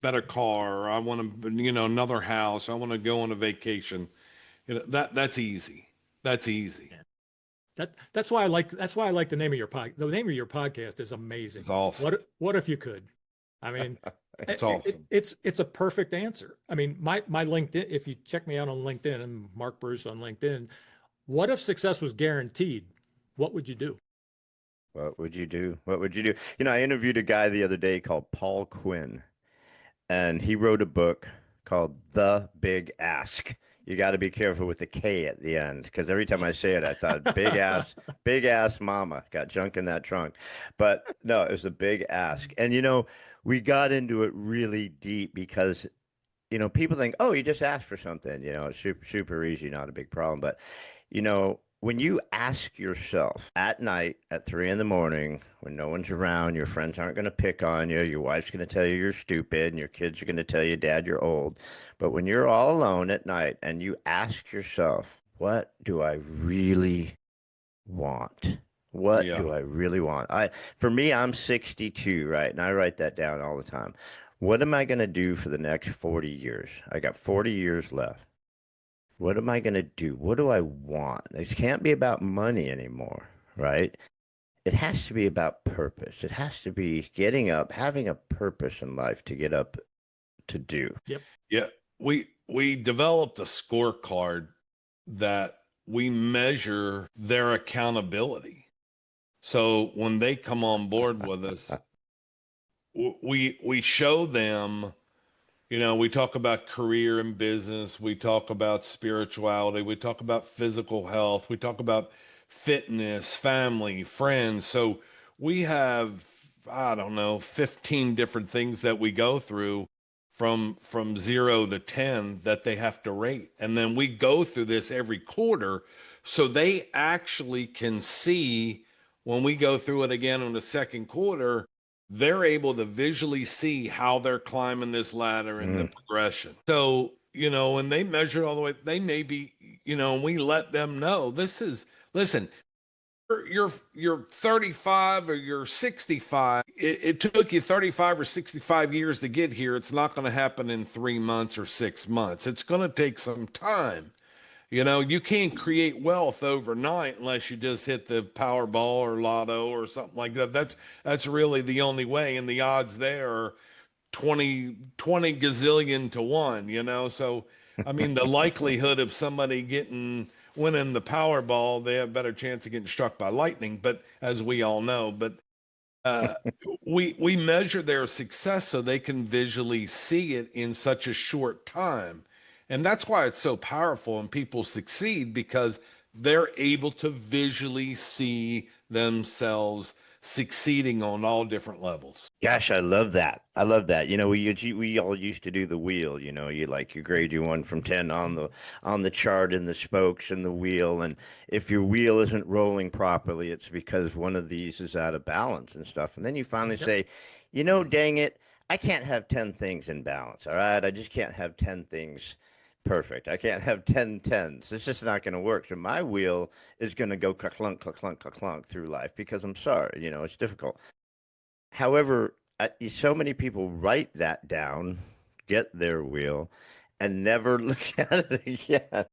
better car, or I want to, another house. I want to go on a vacation. That's easy. That's easy. Yeah. That's why I like the name of your pod. The name of your podcast is It's amazing. awesome. What if you could? I mean, It's awesome. it's a perfect answer. I mean, my LinkedIn. If you check me out on LinkedIn and Mark Bruce on LinkedIn, what if success was guaranteed? What would you do? What would you do? What would you do? I interviewed a guy the other day called Paul Quinn, and he wrote a book called The Big Ask. You got to be careful with the K at the end because every time I say it, I thought big ass mama got junk in that trunk. But no, it was a big ask. And we got into it really deep because people think, oh, you just ask for something, it's super, super easy, not a big problem. But, when you ask yourself at night at 3 in the morning, when no one's around, your friends aren't going to pick on you, your wife's going to tell you you're stupid, and your kids are going to tell you, Dad, you're old. But when you're all alone at night and you ask yourself, what do I really want? What Yeah. do I really want? For me, I'm 62, right? And I write that down all the time. What am I going to do for the next 40 years? I got 40 years left. What am I going to do? What do I want? This can't be about money anymore, right? It has to be about purpose. It has to be getting up, having a purpose in life to get up to do. Yep. Yeah. We developed a scorecard that we measure their accountability. So when they come on board with us, we show them, we talk about career and business, we talk about spirituality, we talk about physical health, we talk about fitness, family, friends. So we have, I don't know, 15 different things that we go through from 0 to 10 that they have to rate. And then we go through this every quarter so they actually can see when we go through it again in the second quarter, they're able to visually see how they're climbing this ladder and the Mm. progression. So, and they measure all the way, they may be, we let them know listen, you're 35 or you're 65. It took you 35 or 65 years to get here. It's not going to happen in 3 months or 6 months. It's going to take some time. You can't create wealth overnight unless you just hit the Powerball or Lotto or something like that. That's really the only way, and the odds there are 20 gazillion to one. So I mean, the likelihood of somebody getting winning the Powerball, they have a better chance of getting struck by lightning. But as we all know, uh, we measure their success so they can visually see it in such a short time. And that's why it's so powerful and people succeed because they're able to visually see themselves succeeding on all different levels. Gosh, I love that. I love that. We all used to do the wheel. You grade your 1 from 10 on the chart and the spokes and the wheel. And if your wheel isn't rolling properly, it's because one of these is out of balance and stuff. And then you finally Yep. say, dang it, I can't have 10 things in balance. All right, I just can't have 10 things perfect. I can't have 10 tens. It's just not going to work. So my wheel is going to go clunk, clunk, clunk through life because I'm sorry. It's difficult. However, so many people write that down, get their wheel, and never look at it again.